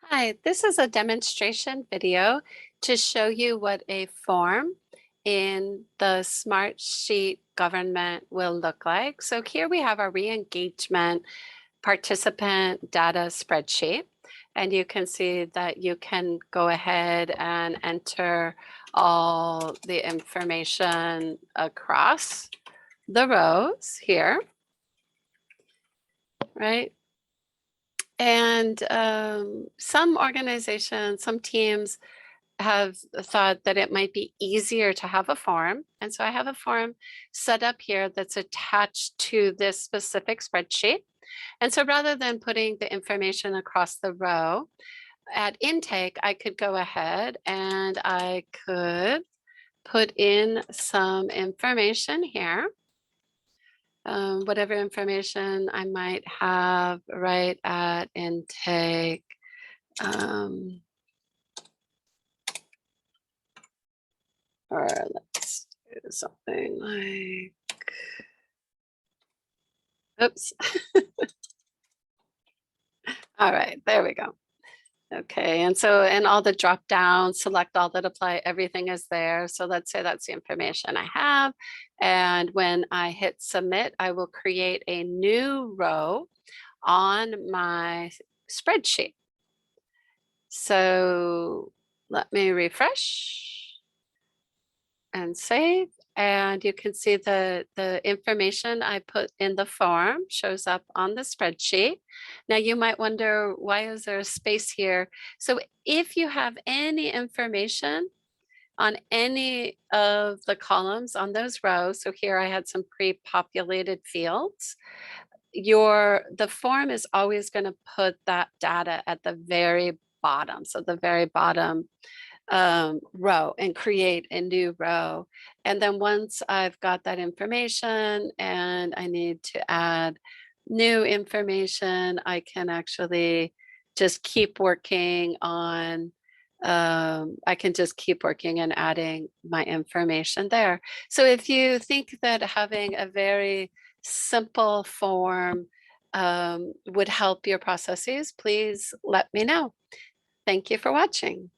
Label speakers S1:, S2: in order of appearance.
S1: Hi, this is a demonstration video to show you what a form in the Smartsheet Government will look like. So here we have our re-engagement participant data spreadsheet, and you can see that you can go ahead and enter all the information across the rows here, right? And some organizations, some teams have thought that it might be easier to have a form. And so I have a form set up here that's attached to this specific spreadsheet. And so rather than putting the information across the row, at intake, I could go ahead and I could put in some information here. Whatever information I might have right at intake. Or let's do something like, oops. All right, there we go. Okay, and so in all the drop downs, select all that apply, everything is there. So let's say that's the information I have. And when I hit submit, I will create a new row on my spreadsheet. So let me refresh and save. And you can see the information I put in the form shows up on the spreadsheet. Now you might wonder, why is there a space here? So if you have any information on any of the columns on those rows, so here I had some pre-populated fields, the form is always going to put that data at the very bottom. So the very bottom row and create a new row. And then once I've got that information and I need to add new information, I can actually just keep working on, I can just keep working and adding my information there. So if you think that having a very simple form would help your processes, please let me know. Thank you for watching.